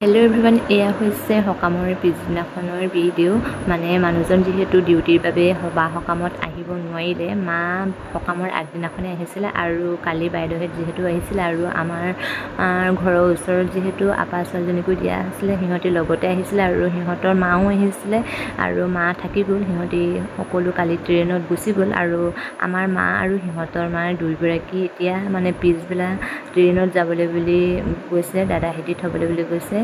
Hello' everyone, এয়া হৈছে সকামৰ পিছদিনাখনৰ ভিডিঅ'। মানে মানুহজন যিহেতু ডিউটিৰ বাবে সকামত আহিব নোৱাৰিলে, মা সকামৰ আগদিনাখনে আহিছিলে আৰু কালি বাইদেউহেঁত যিহেতু আহিছিলে আৰু আমাৰ ঘৰৰ ওচৰত যিহেতু আপা ছোৱালীজনীকো দিয়া আছিলে, সিহঁতি লগতে আহিছিলে আৰু সিহঁতৰ মাও আহিছিলে আৰু মা থাকি গ'ল। সিহঁতি সকলো কালি ট্ৰেইনত গুচি গ'ল আৰু আমাৰ মা আৰু সিহঁতৰ মাৰ দুয়োগৰাকী এতিয়া মানে পিছবেলা ট্ৰেইনত যাবলৈ বুলি গৈছে, দাদাহেঁতি থ'বলৈ বুলি গৈছে।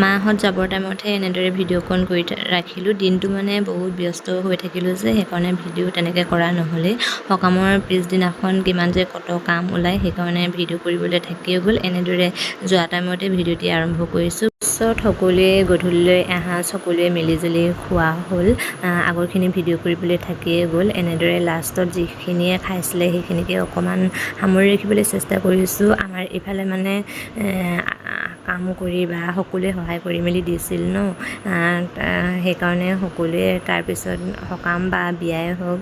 মাহঁত যাবৰ টাইমতহে এনেদৰে ভিডিঅ'কন কৰি ৰাখিলোঁ। দিনটো মানে বহুত ব্যস্ত হৈ থাকিলোঁ যে সেইকাৰণে ভিডিঅ' তেনেকৈ কৰা নহ'লেই। সকামৰ পিছদিনাখন কিমান যে কত কাম ওলায়, সেইকাৰণে ভিডিঅ' কৰিবলৈ থাকিয়ে গ'ল। এনেদৰে যোৱা টাইমতে ভিডিঅ'টি আৰম্ভ কৰিছোঁ। পিছত সকলোৱে গধূলিলৈ এসাঁজ সকলোৱে মিলিজুলি খোৱা হ'ল। আগৰখিনি ভিডিঅ' কৰিবলৈ থাকিয়ে গ'ল। এনেদৰে লাষ্টত যিখিনিয়ে খাইছিলে সেইখিনিকে অকণমান সামৰি ৰাখিবলৈ চেষ্টা কৰিছোঁ। আমাৰ এইফালে মানে কাম কৰি বা সকলোৱে সহায় কৰি মেলি দিছিল ন, সেইকাৰণে সকলোৱে তাৰপিছত সকাম বা বিয়াই হওক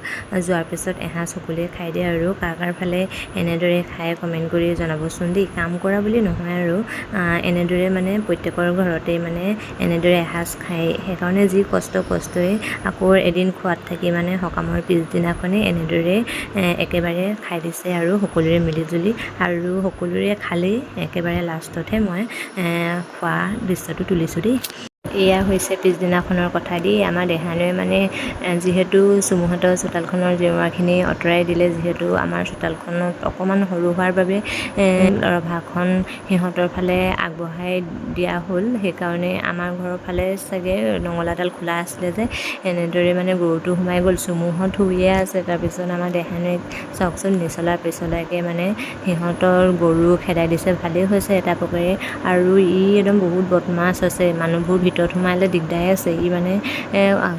যোৱাৰ পিছত এসাঁজ সকলোৱে খাই দিয়ে আৰু কাৰ ফালে এনেদৰে খাই কমেণ্ট কৰি জনাবচোন দেই। কাম কৰা বুলি নহয় আৰু এনেদৰে মানে প্ৰত্যেকৰ ঘৰতেই মানে এনেদৰে এসাঁজ খায়, সেইকাৰণে যি কষ্টই আকৌ এদিন খোৱাত থাকি মানে সকামৰ পিছদিনাখনে এনেদৰে একেবাৰে খাই দিছে আৰু সকলোৰে মিলিজুলি। আৰু সকলোৰে খালেই একেবাৰে লাষ্টতহে মই খোৱা দৃশ্যটো তুলিছোঁ দেই। এয়া হৈছে পিছদিনাখনৰ কথা দেই। আমাৰ দেহানুৱে মানে যিহেতু চুমুহঁতৰ চোতালখনৰ জেওৰাখিনি আঁতৰাই দিলে, যিহেতু আমাৰ চোতালখনত অকণমান সৰু হোৱাৰ বাবে ৰভাখন সিহঁতৰ ফালে আগবঢ়াই দিয়া হ'ল। সেইকাৰণে আমাৰ ঘৰৰ ফালে চাগে নঙলাডাল খোলা আছিলে যে এনেদৰে মানে গৰুটো সোমাই গ'ল। চুমুহঁত শুইয়ে আছে, তাৰপিছত আমাৰ দেহানুৱে চাওকচোন নিচলা পিছলাকৈ মানে সিহঁতৰ গৰু খেদাই দিছে। ভালেই হৈছে এটা প্ৰকাৰে। আৰু ই একদম বহুত বদমাছ আছে, মানুহবোৰ ভিতৰত সোমালে দিগদাৰে আছে। ই মানে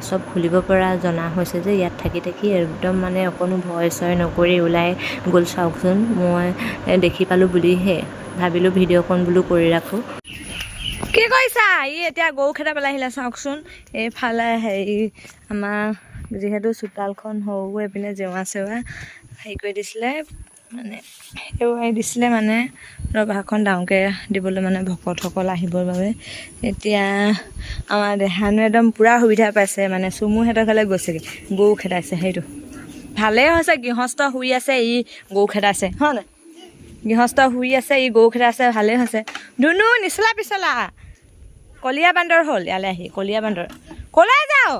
চব খুলিব পৰা জনা হৈছে যে ইয়াত থাকি একদম মানে অকণো ভয় চয় নকৰি ওলাই গ'ল। চাওকচোন, মই দেখি পালোঁ বুলিহে ভাবিলোঁ ভিডিঅ'কণ বোলো কৰি ৰাখোঁ। কি কৰিছা? ই এতিয়া গৰু খেদাবলৈ আহিলে চাওকচোন। এইফালে হেৰি আমাৰ যিহেতু চোতালখন সৰু, এইপিনে জেওৰা চেওৰা হেৰি কৰি দিছিলে, মানে এৰুৱাই দিছিলে মানে ৰভাখন ডাঙৰকৈ দিবলৈ, মানে ভকতসকল আহিবৰ বাবে। এতিয়া আমাৰ দেহানুৱে একদম পূৰা সুবিধা পাইছে, মানে চুমুহঁতৰ ফালে গৈছেগৈ, গৰু খেদাইছে। সেইটো ভালেই হৈছে, গৃহস্থ শুই আছে ই গৰু খেদাইছে, হয় নাই? গৃহস্থ শুই আছে, ই গৰু খেদাইছে, ভালেই হৈছে। ধুনু নিচলা পিছলা কলীয়া বান্দৰ হ'ল ইয়ালৈ আহি, কলীয়া বান্দৰ ক'লৈ যাওঁ?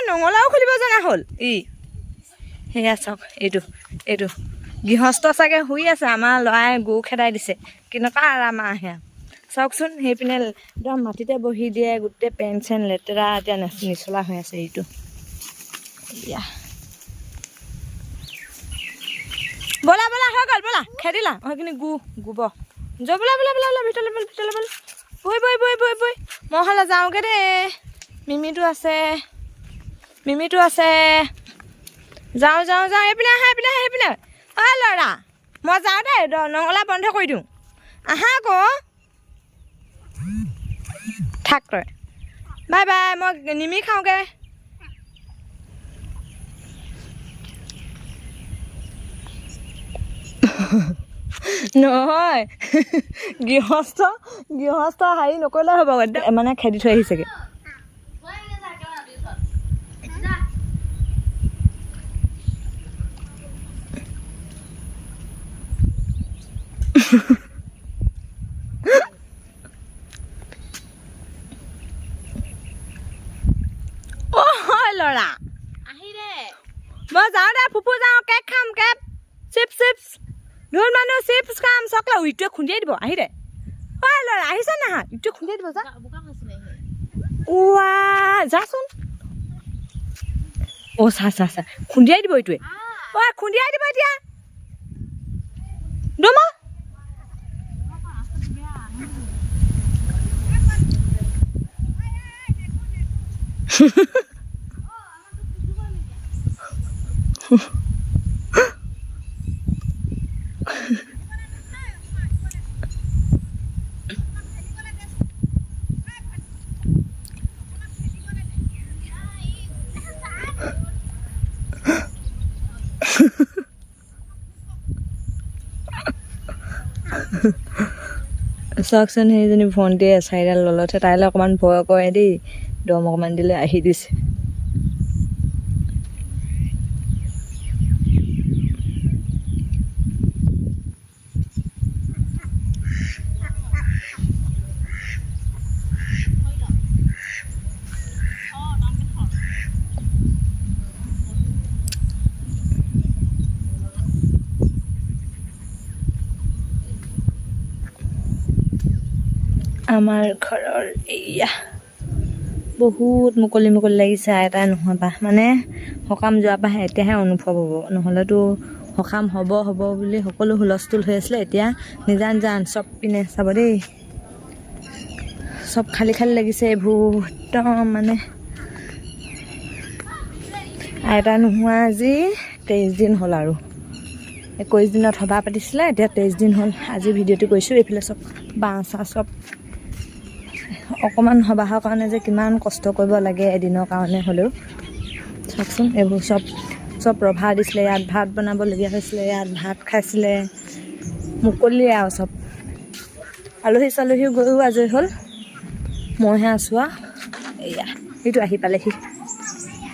নঙলাও খুলিব জনা হ'ল ই। সেয়া চাওক, এইটো গৃহস্থ চাগে শুই আছে, আমাৰ ল'ৰাই গৰু খেদাই দিছে। কেনেকুৱা আৰাম আহে চাওকচোন। সেইপিনে একদম মাটিতে বহি দিয়ে, গোটেই পেণ্ট চেণ্ট লেতেৰা, এতিয়া নিচলা হৈ আছে এইটো। এয়া ব'লা হৈ গ'ল, ব'লা খেদিলা সেইখিনি গোব যোৱা, বোলা ভিতৰলৈ বৈ মই হ'লে যাওঁগৈ দেই। মিমিটো আছে যাওঁ এইপিনে সেইপিনে ল'ৰা মই যাওঁ দেই, নঙলা বন্ধ কৰি দিওঁ, আহা আকৌ থাক তই, বাই বাই। মই নিমি খাওঁগৈ। নহয় গৃহস্থ হেৰি নকৰিলে হ'ব, মানে খেদি থৈ আহিছেগৈ। ল'ৰা আহি দে, মই যাওঁ দে, ফুফু যাওঁ, কেক খাম, কেক চিপছ ধুল মানুহ চিপছ খাম, চকলেট ইটোৱে খুন্দিয়াই দিব। আহি দে ল'ৰা, আহিছে নাহা, ইটোৱে খুন্দিয়াই দিব, যা যাচোন। চা খুন্দিয়াই দিব ইটোৱে, খুন্দিয়াই দিব এতিয়া দমা। চাওকচোন সেইজনী ভণ্টিয়ে এচাৰিডাল ললতে তাইলৈ অকণমান ভয় কৰে দেই, দম অকণমান দিলে আহি দিছে। আমাৰ ঘৰৰ এয়া বহুত মুকলি মুকলি লাগিছে, আইতা নোহোৱা পা মানে সকাম যোৱাৰ পৰাহে এতিয়াহে অনুভৱ হ'ব, নহ'লেতো সকাম হ'ব বুলি সকলো হুলস্থুল হৈ আছিলে, এতিয়া নিজান চব পিনে চাব দেই, চব খালী খালী লাগিছে এইবোৰ একদম মানে। আইতা নোহোৱা আজি 23 দিন হ'ল আৰু 21 দিনত সভা পাতিছিলে, এতিয়া 23 দিন হ'ল আজি ভিডিঅ'টো কৰিছোঁ। এইফালে চব বাঁহ চাহ চব অকণমান সবাহৰ কাৰণে যে কিমান কষ্ট কৰিব লাগে এদিনৰ কাৰণে হ'লেও চাওকচোন। এইবোৰ চব ৰভা দিছিলে, ইয়াত ভাত বনাবলগীয়া হৈছিলে, ইয়াত ভাত খাইছিলে, মুকলিয়ে আৰু চব। আলহী চালহীও গৈও আজৰি হ'ল, মইহে আছোঁ আৰু। এয়া সেইটো আহি পালেহি,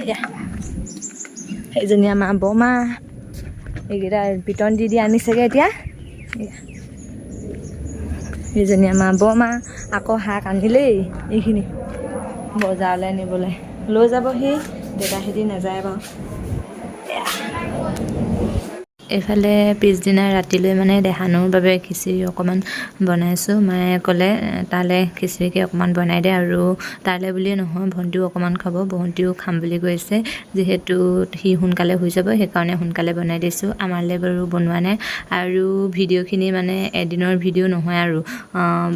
এয়া সেইজনী আমাৰ বৰমা, এইকেইটা পিটন দি আনিছেগৈ এতিয়া। সেইজনী আমাৰ বৰমা আকৌ শাক আনিলেই, এইখিনি বজাৰলৈ নিবলৈ লৈ যাবহি, দেউতাহঁতি নাযায় বাৰু। এইফালে পিছদিনা ৰাতিলৈ মানে দেহানুৰ বাবে খিচিৰি অকণমান বনাইছোঁ। মায়ে ক'লে তালৈ খিচিৰিকে অকণমান বনাই দে, আৰু তালৈ বুলিয়ে নহয় ভণ্টিও অকণমান খাব, ভণ্টিও খাম বুলি কৈছে, যিহেতু সি সোনকালে হৈ যাব সেইকাৰণে সোনকালে বনাই দিছোঁ। আমালৈ বাৰু বনোৱা নাই, আৰু ভিডিঅ'খিনি মানে এদিনৰ ভিডিঅ' নহয় আৰু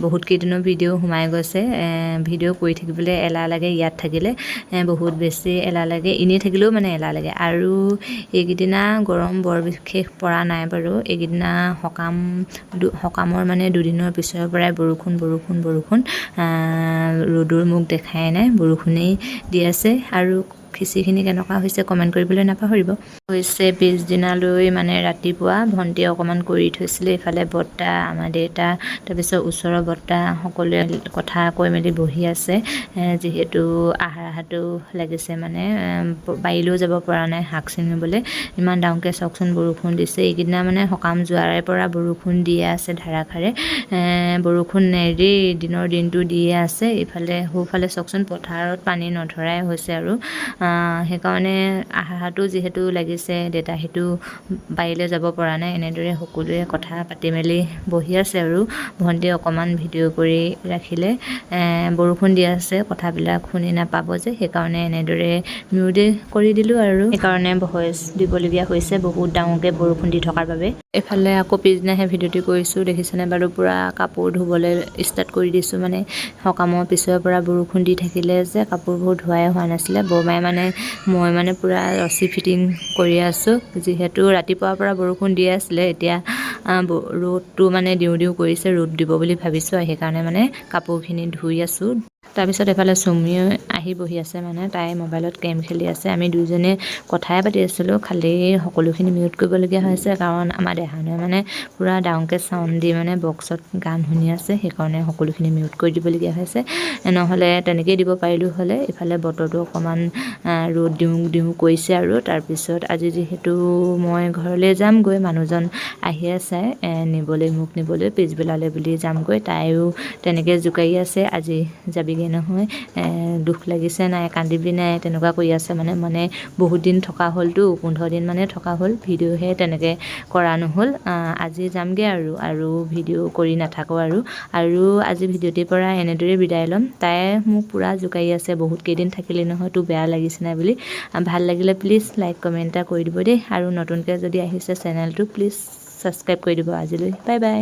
বহুত কেইদিনৰ ভিডিঅ' সোমাই গৈছে। ভিডিঅ' কৰি থাকিবলৈ এলাহ লাগে, ইয়াত থাকিলে বহুত বেছি এলাহ লাগে, এনেই থাকিলেও মানে এলাহ লাগে। আৰু এইকেইদিনা গৰম বৰ বিশেষ পৰা নাই বাৰু, এইকেইদিনা সকামৰ মানে দুদিনৰ পিছৰ পৰাই বৰষুণ ৰ'দৰ মুখ দেখাই নাই, বৰষুণেই দি আছে। আৰু খিচিৰিখিনি কেনেকুৱা হৈছে কমেণ্ট কৰিবলৈ নাপাহৰিব। হৈছে পিছদিনালৈ মানে ৰাতিপুৱা ভণ্টিয়ে অকণমান কৰি থৈছিলে, এইফালে বৰ্তা, আমাৰ দেউতা, তাৰপিছত ওচৰৰ বৰ্তা সকলোৱে কথা কৈ মেলি বহি আছে, যিহেতু আহাৰটো লাগিছে মানে বাৰীলৈও যাব পৰা নাই শাক ছিঙিবলৈ, ইমান ডাঙৰকৈ চাওকচোন বৰষুণ দিছে। এইকেইদিনা মানে সকাম যোৱাৰে পৰা বৰষুণ দিয়ে আছে ধাৰাসাৰে, বৰষুণ নেৰেই, দিনৰ দিনটো দিয়ে আছে। ইফালে সোঁফালে চাওকচোন পথাৰত পানী নধৰাই হৈছে, আৰু সেইকাৰণে আহাৰটো যিহেতু লাগিছে, দেউতা সেইটো বাৰীলৈ যাব পৰা নাই। এনেদৰে সকলোৱে কথা পাতি মেলি বহি আছে, আৰু ভণ্টিয়ে অকণমান ভিডিঅ' কৰি ৰাখিলে, বৰষুণ দি আছে কথাবিলাক শুনি নাপাব যে, সেইকাৰণে এনেদৰে মিউট কৰি দিলোঁ, আৰু সেইকাৰণে ভইচ দিবলগীয়া হৈছে বহুত ডাঙৰকৈ বৰষুণ দি থকাৰ বাবে। এইফালে আকৌ পিছদিনাহে ভিডিঅ'টো কৰিছোঁ, দেখিছেনে বাৰু পূৰা কাপোৰ ধুবলৈ ষ্টাৰ্ট কৰি দিছোঁ। মানে সকামৰ পিছৰ পৰা বৰষুণ দি থাকিলে যে কাপোৰবোৰ ধোৱাই হোৱা নাছিলে, মই মানে পূৰা ৰছী ফিটিং কৰি আছোঁ, যিহেতু ৰাতিপুৱাৰ পৰা বৰষুণ দি আছিলে, এতিয়া ৰ'দটো মানে দিওঁ কৰিছে, ৰ'দ দিব বুলি ভাবিছোঁ, সেইকাৰণে মানে কাপোৰখিনি ধুই আছোঁ। তাৰপিছত এফালে চুমিও আহি বহি আছে, মানে তাই মোবাইলত গেম খেলি আছে, আমি দুইজনে কথাই পাতি আছিলোঁ, খালি সকলোখিনি মিউট কৰিবলগীয়া হৈছে, কাৰণ আমাৰ দেহানুৱে মানে পূৰা ডাঙৰকৈ চাউণ্ড দি মানে বক্সত গান শুনি আছে, সেইকাৰণে সকলোখিনি মিউট কৰি দিবলগীয়া হৈছে, নহ'লে তেনেকেই দিব পাৰিলোঁ হ'লে। ইফালে বতৰটো অকণমান ৰ'দ দিওঁ কৰিছে, আৰু তাৰপিছত আজি যিহেতু মই ঘৰলৈ যামগৈ, মানুহজন আহি আছে মোক নিবলৈ পিছবেলালৈ বুলি যামগৈ, তাইও তেনেকৈ জোকাৰি আছে, আজি যাবিগৈ নহয়, দুখ লাগিছে নাই, কান্দিবি নাই, তেনেকুৱা কৰি আছে। মানে বহুত দিন থকা হ'লতো, 15 দিন মানে থকা হ'ল, ভিডিঅ'হে তেনেকৈ কৰা নহ'ল। আজি যামগৈ আৰু ভিডিঅ' কৰি নাথাকোঁ, আৰু আজি ভিডিঅ'টিৰ পৰা এনেদৰে বিদায় ল'ম। তাই মোক পূৰা জোকাৰি আছে, বহুত কেইদিন থাকিলে নহয়, তোৰ বেয়া লাগিছে নাই বুলি। ভাল লাগিলে প্লিজ লাইক কমেণ্ট এটা কৰি দিব দেই, আৰু নতুনকৈ যদি আহিছে চেনেলটো প্লিজ ছাবস্ক্ৰাইব কৰি দিব। আজিলৈ বাই বাই।